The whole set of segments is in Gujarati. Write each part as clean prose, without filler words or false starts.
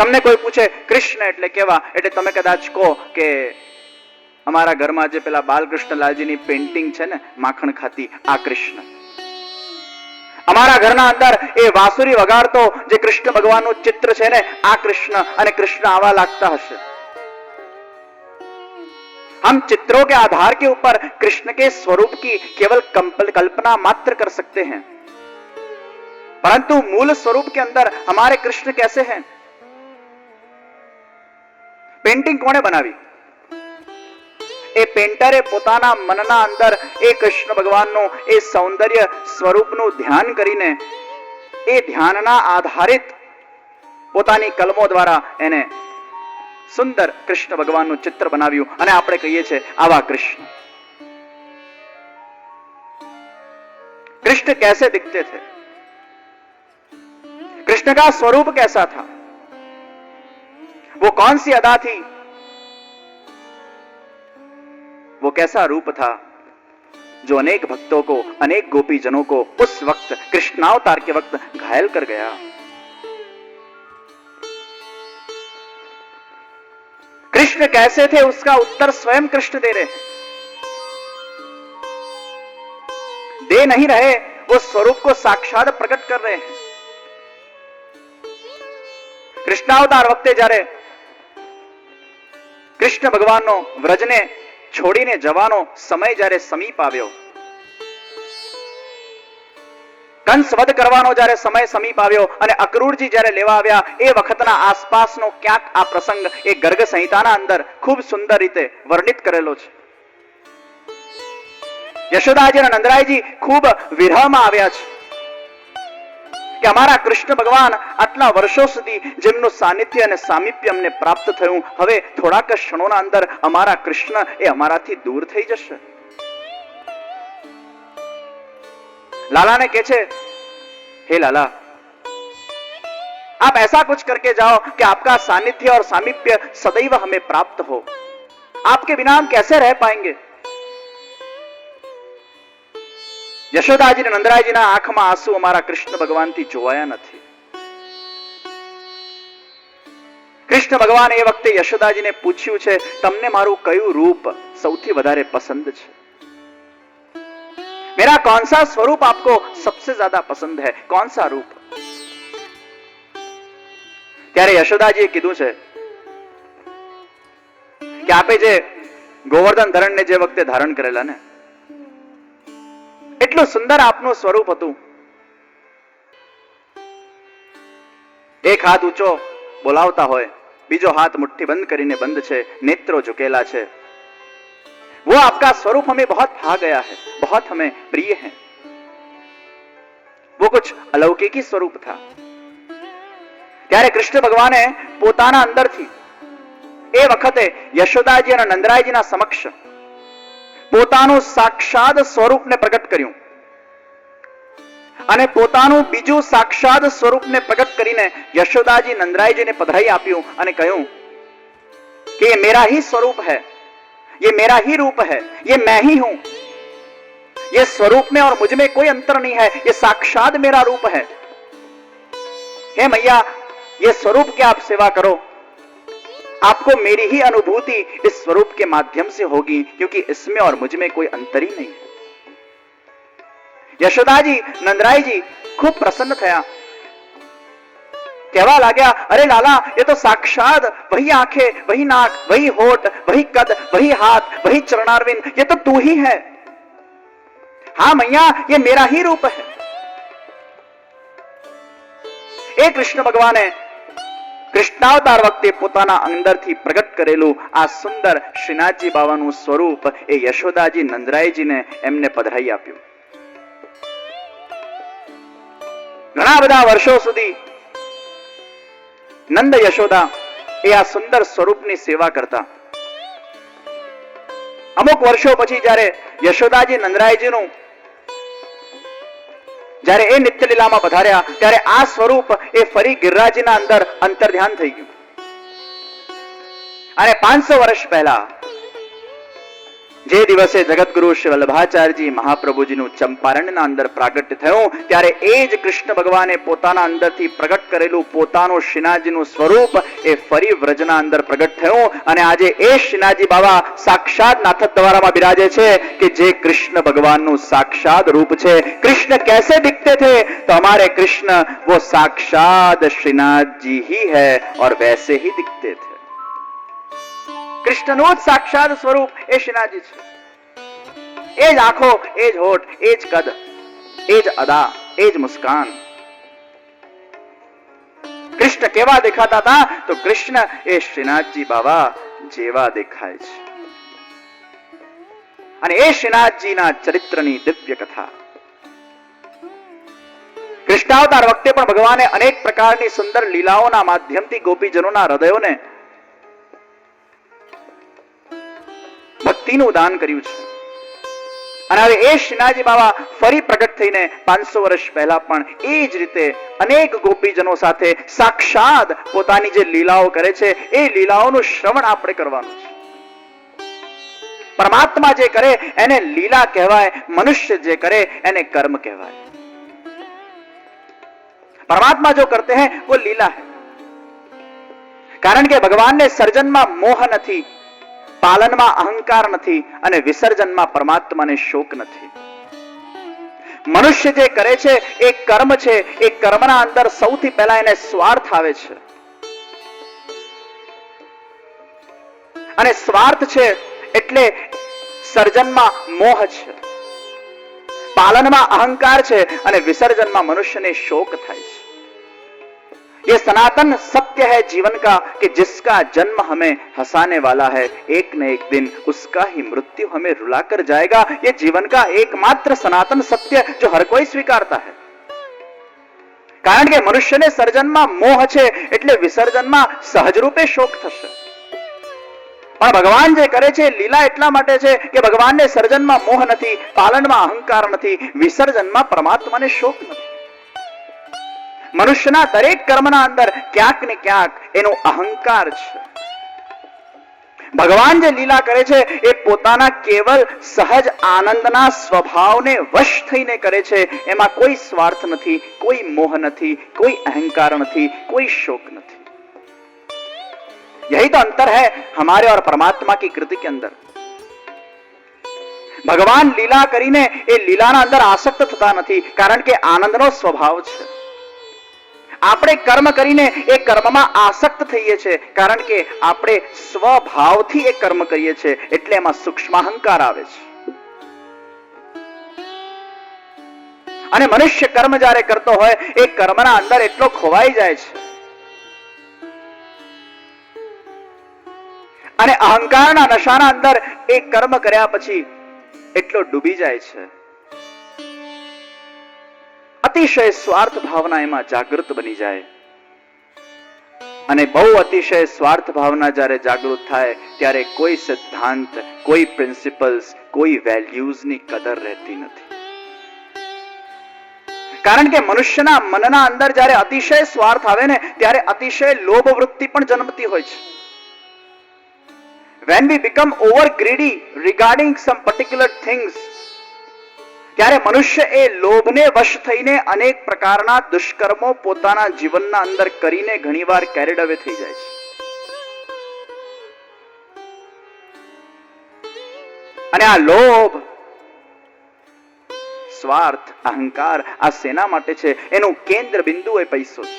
તમને કોઈ પૂછે કૃષ્ણ એટલે કેવા, એટલે તમે કદાચ કહો કે અમારા ઘરમાં જે પેલા બાલકૃષ્ણલાલજીની પેઇન્ટિંગ છે ને માખણ ખાતી, આ કૃષ્ણ. અમારા ઘરના અંદર એ વાંસુરી વગાડતો જે કૃષ્ણ ભગવાનનું ચિત્ર છે ને આ કૃષ્ણ, અને કૃષ્ણ આવા લાગતા હશે. हम चित्रों के आधार के ऊपर कृष्ण के स्वरूप की केवल कल्पना मात्र कर सकते हैं, परंतु मूल स्वरूप के अंदर हमारे कृष्ण कैसे हैं? पेंटिंग कोने बनावी? એ પેન્ટરે પોતાના મનના અંદર એ કૃષ્ણ ભગવાનનું એ સૌંદર્ય સ્વરૂપનું ધ્યાન કરીને એ ધ્યાનના આધારિત પોતાની કલમો દ્વારા એને સુંદર કૃષ્ણ ભગવાનનું ચિત્ર બનાવ્યું, અને આપણે કહીએ છીએ આવા કૃષ્ણ. कृष्ण कैसे दिखते थे? कृष्ण का स्वरूप कैसा था? वो कौन सी अदा थी? वो कैसा रूप था जो अनेक भक्तों को, अनेक गोपीजनों को उस वक्त कृष्णावतार के वक्त घायल कर गया. कृष्ण कैसे थे उसका उत्तर स्वयं कृष्ण दे रहे हैं. दे नहीं रहे, वो स्वरूप को साक्षात प्रकट कर रहे हैं. કૃષ્ણાવતાર વખતે જ્યારે કૃષ્ણ ભગવાનનો વ્રજને છોડીને જવાનો સમય જ્યારે સમીપ આવ્યો, કંસ વધ કરવાનો જ્યારે સમય સમીપ આવ્યો અને અક્રૂરજી જ્યારે લેવા આવ્યા, એ વખતના આસપાસનો ક્યાંક આ પ્રસંગ એ ગર્ગ સંહિતાના અંદર ખૂબ સુંદર રીતે વર્ણિત કરેલો છે. યશોદાજી અને નંદરાયજી ખૂબ વિરહમાં આવ્યા છે કે અમારા કૃષ્ણ ભગવાન આટલા વર્ષો સુધી જેમનું સાનિધ્ય અને સામીપ્ય અમને પ્રાપ્ત થયું, હવે થોડાક ક્ષણોના અંદર અમારા કૃષ્ણ એ અમારાથી દૂર થઈ જશે. लाला ने कहे छे, हे लाला, आप ऐसा कुछ करके जाओ कि आपका सानिध्य और सामीप्य सदैव हमें प्राप्त हो. आपके बिना हम कैसे रह पाएंगे? યશોદાજી અને નંદરાયજીના આંખમાં આંસુ અમારા કૃષ્ણ ભગવાનથી જોવાયા નથી. કૃષ્ણ ભગવાન એ વખતે યશોદાજીને પૂછ્યું છે, તમને મારું કયું રૂપ સૌથી વધારે પસંદ છે? मेरा कौन सा स्वरूप आपको सबसे ज्यादा पसंद है? कौन सा रूप? ત્યારે યશોદાજીએ કીધું છે કે આપે જે ગોવર્ધન ધરણને જે વખતે ધારણ કરેલા ને, એટલું સુંદર આપનું સ્વરૂપ હતું. એક હાથ ઊંચો બોલાવતા હોય, બીજો હાથ મુઠ્ઠી બંધ કરીને બંધ છે, નેત્રો ઝુકેલા છે. वो आपका स्वरूप हमें बहुत भा गया है, बहुत हमें प्रिय है. वो कुछ अलौकिकी स्वरूप था. ત્યારે કૃષ્ણ ભગવાને પોતાના અંદરથી એ વખતે યશોદાજી અને નંદરાયજીના સમક્ષ પોતાનું સાક્ષાત સ્વરૂપને પ્રગટ કર્યું, અને પોતાનું બીજું સાક્ષાત સ્વરૂપને પ્રગટ કરીને યશોદાજી નંદરાયજીને પધરાઈ આપ્યું અને કહ્યું કે ये मेरा ही स्वरूप है, ये मेरा ही रूप है, ये मैं ही हूं. ये स्वरूप में और मुझ में कोई अंतर नहीं है, ये साक्षात मेरा रूप है. हे मैया, ये स्वरूप की आप सेवा करो, आपको मेरी ही अनुभूति इस स्वरूप के माध्यम से होगी, क्योंकि इसमें और मुझ में कोई अंतर ही नहीं है. यशोदाजी नंदरायजी खूब प्रसन्न थया. कहवा लाग्या, अरे लाला, ये तो साक्षात वही आंखें, वही नाक, वही होठ, वही कद, वही हाथ, वही चरणारविंद, ये तो तू ही है. हाँ मैया, ये मेरा ही रूप है. ए कृष्ण भगवाने કૃષ્ણાવતાર વખતે પોતાના અંદરથી પ્રગટ કરેલું આ સુંદર શ્રીનાથજી બાવાનું સ્વરૂપ એ યશોદાજી નંદરાયજીને એમને પધરાઈ આપ્યું. ઘણા બધા વર્ષો સુધી નંદ યશોદા એ આ સુંદર સ્વરૂપની સેવા કરતા. અમુક વર્ષો પછી જ્યારે યશોદાજી નંદરાયજીનું જ્યારે એ નિત્ય લીલામાં પધાર્યા, ત્યારે આ સ્વરૂપ એ ફરી ગિરિરાજના અંદર અંતર્ધ્યાન થઈ ગયું. અને 500 વર્ષ પહેલા જે દિવસે જગતગુરુ શ્રી વલ્લભાચાર્યજી મહાપ્રભુજીનું ચંપારણ્યના અંદર પ્રાગટ્ય થયું ત્યારે એ જ કૃષ્ણ ભગવાને પોતાના અંદરથી પ્રગટ કરેલું પોતાનું શ્રીનાથજીનું સ્વરૂપ એ ફરી વ્રજના અંદર પ્રગટ થયું અને આજે એ શ્રીનાથજી બાબા સાક્ષાત નાથદ્વારામાં બિરાજે છે કે જે કૃષ્ણ ભગવાનનું સાક્ષાત રૂપ છે। कृष्ण कैसे दिखते थे? तो हमारे कृष्ण वो साक्षात श्रीनाथ जी ही है और वैसे ही दिखते थे। કૃષ્ણનું જ સાક્ષાત સ્વરૂપ એ શ્રીનાથજી છે। એ જ આંખો, એ જ હોઠ, એ જ કદ, એ જ અદા, એ જ મુસ્કાન। કૃષ્ણ કેવા દેખાતા હતા? તો કૃષ્ણ એ શ્રીનાથજી બાબા જેવા દેખાય છે। અને એ શ્રીનાથજીના ચરિત્રની દિવ્ય કથા કૃષ્ણાવતાર વખતે પણ ભગવાને અનેક પ્રકારની સુંદર લીલાઓના માધ્યમથી ગોપીજનોના હૃદયોને ભક્તિનું દાન કર્યું છે। અને હવે એ શ્રીનાથજી બાબા ફરી પ્રગટ થઈને 500 વર્ષ પહેલા પણ એ જ રીતે અનેક ગોપીજનો સાથે સાક્ષાત પોતાની જે લીલાઓ કરે છે એ લીલાઓનું શ્રવણ આપણે કરવાનું છે। પરમાત્મા જે કરે એને લીલા કહેવાય, મનુષ્ય જે કરે એને કર્મ કહેવાય। परमात्मा जो करते हैं वो लीला है, कारण के भगवान ने सर्जन में मोह नहीं, पालन में अहंकार नहीं અને વિસર્જનમાં પરમાત્માને શોક નથી। મનુષ્ય જે કરે છે એ કર્મ છે, એ કર્મના અંદર સૌથી પહેલા એને સ્વાર્થ આવે છે અને સ્વાર્થ છે એટલે સર્જનમાં મોહ છે, पालનમાં अहंकार છે અને વિસર્જનમાં મનુષ્યને શોક થાય છે। ये सनातन सत्य है जीवन का कि जिसका जन्म हमें हंसाने वाला है, एक न एक दिन उसका ही मृत्यु हमें रुलाकर जाएगा। ये जीवन का एकमात्र सनातन सत्य जो हर कोई स्वीकारता है। कारण के मनुष्यने सर्जનમાં મોહ છે એટલે વિસર્જનમાં સહજ રૂપે શોક થશે। પણ ભગવાન જે કરે છે લીલા એટલા માટે છે કે ભગવાનને સર્જનમાં મોહ નથી, પાલનમાં અહંકાર નથી, વિસર્જનમાં પરમાત્માને શોક નથી। મનુષ્યના દરેક કર્મના અંદર ક્યાંક ને ક્યાંક એનો અહંકાર છે। ભગવાન જે લીલા કરે છે એ પોતાના કેવલ સહજ આનંદના સ્વભાવને વશ થઈને કરે છે। એમાં કોઈ સ્વાર્થ નથી, કોઈ મોહ નથી, કોઈ અહંકાર નથી, કોઈ શોક નથી। यही तो अंतर है हमारे और परमात्मा की कृति के अंदर। भगवान लीला करीने ए लीलाना अंदर आसक्त थता नहीं, कारण के आनंदनो स्वभाव छे। આપણે કર્મ કરીને એ કર્મમાં આસક્ત થઈએ છીએ, કારણ કે આપણે સ્વભાવથી એ કર્મ કરીએ છીએ એટલે એમાં સૂક્ષ્મ અહંકાર આવે છે। અને મનુષ્ય કર્મ જ્યારે કરતો હોય એ કર્મના અંદર એટલો ખોવાઈ જાય છે અને અહંકારના નશાના અંદર એ કર્મ કર્યા પછી એટલો ડૂબી જાય છે। અતિશય સ્વાર્થ ભાવના એમાં જાગૃત બની જાય અને બહુ અતિશય સ્વાર્થ ભાવના જ્યારે જાગૃત થાય ત્યારે કોઈ સિદ્ધાંત, કોઈ પ્રિન્સિપલ્સ, કોઈ વેલ્યુઝની કદર રહેતી નથી। કારણ કે મનુષ્યના મનના અંદર જ્યારે અતિશય સ્વાર્થ આવે ને ત્યારે અતિશય લોભ વૃત્તિ પણ જન્મતી હોય છે। When we become over greedy regarding some particular things, ત્યારે મનુષ્ય એ લોભને વશ થઈને અનેક પ્રકારના દુષ્કર્મો પોતાના જીવનના અંદર કરીને ઘણીવાર કેરીડ અવે થઈ જાય છે। અને આ લોભ, સ્વાર્થ, અહંકાર આ સેના માટે છે? એનું કેન્દ્ર બિંદુ એ પૈસો છે।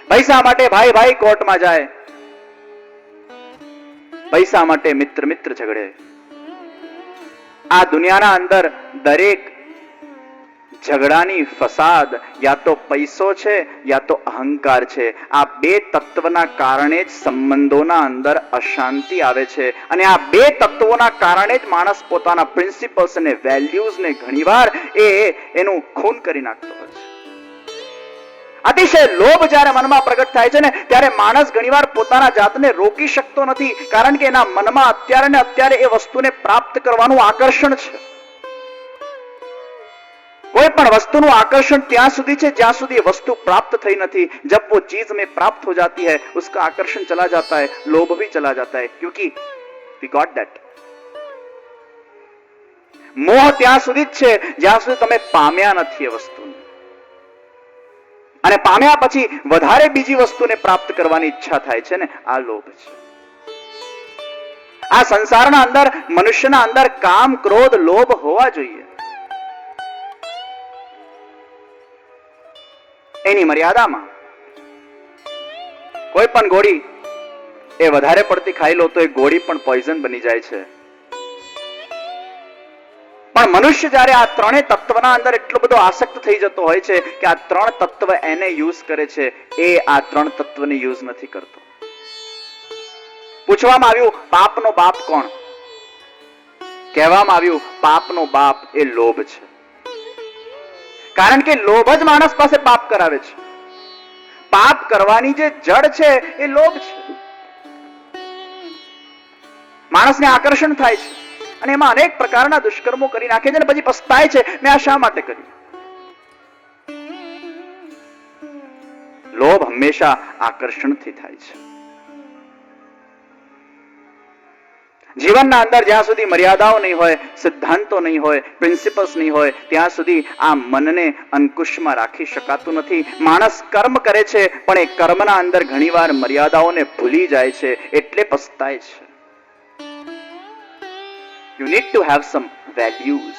પૈસા માટે ભાઈ ભાઈ કોર્ટમાં જાય, પૈસા માટે મિત્ર મિત્ર ઝઘડે। આ દુનિયાના અંદર દરેક ઝઘડાની ફસાદ યા તો પૈસો છે યા તો અહંકાર છે। આ બે તત્વના કારણે જ સંબંધોના અંદર અશાંતિ આવે છે અને આ બે તત્વોના કારણે જ માણસ પોતાના પ્રિન્સિપલ્સ અને વેલ્યુઝને ઘણીવાર એનું ખૂન કરી નાખતો હોય છે। અતિશય લોભ જ્યારે મનમાં પ્રગટ થાય છે ને ત્યારે માણસ ઘણીવાર પોતાના જાતને રોકી શકતો નથી, કારણ કે એના મનમાં અત્યારે ને અત્યારે એ વસ્તુને પ્રાપ્ત કરવાનું આકર્ષણ છે। कोई पण वस्तुનું आकर्षण ત્યાં સુધી છે જ્યાં સુધી वस्तु प्राप्त થઈ નથી। जब वो चीज में प्राप्त हो जाती है उसका आकर्षण चला जाता है, लोभ भी चला जाता है, क्योंकि we got that। મોહ ત્યાં સુધી જ છે જ્યાં સુધી તમે પામ્યા નથી એ વસ્તુને, અને પામ્યા પછી વધારે બીજી વસ્તુને પ્રાપ્ત કરવાની ઈચ્છા થાય છે ને, આ લોભ છે. આ સંસારના અંદર, મનુષ્યના અંદર કામ, ક્રોધ, લોભ હોવા જોઈએ. એની મર્યાદામાં. કોઈ પણ ગોળી એ વધારે પડતી ખાઈ લો તો એ ગોળી પણ પોઈઝન બની જાય છે. પણ મનુષ્ય જ્યારે આ ત્રણેય તત્વના અંદર એટલો બધો આસક્ત થઈ જતો હોય છે કે આ ત્રણ તત્વ એને યુઝ કરે છે, એ આ ત્રણ તત્વને યુઝ નથી કરતો. પૂછવામાં આવ્યું પાપનો બાપ કોણ? કહેવામાં આવ્યું પાપનો બાપ એ લોભ છે. કારણ કે લોભ જ માણસ પાસે પાપ કરાવે છે. પાપ કરવાની જે જડ છે એ લોભ છે. માણસને આકર્ષણ થાય છે અને એમાં અનેક પ્રકારના દુષ્કર્મો કરી નાખે છે અને પછી પસ્તાય છે, મેં આ શા માટે કર્યું. લોભ હંમેશા આકર્ષણથી થાય છે. જીવનના અંદર જ્યાં સુધી મર્યાદાઓ નહીં હોય, સિદ્ધાંતો નહીં હોય, પ્રિન્સિપલ્સ નહીં હોય, ત્યાં સુધી આ મનને અંકુશમાં રાખી શકાતું નથી. માણસ કર્મ કરે છે પણ એ કર્મના અંદર ઘણીવાર મર્યાદાઓને ભૂલી જાય છે, એટલે પસ્તાય છે. You need to have some values.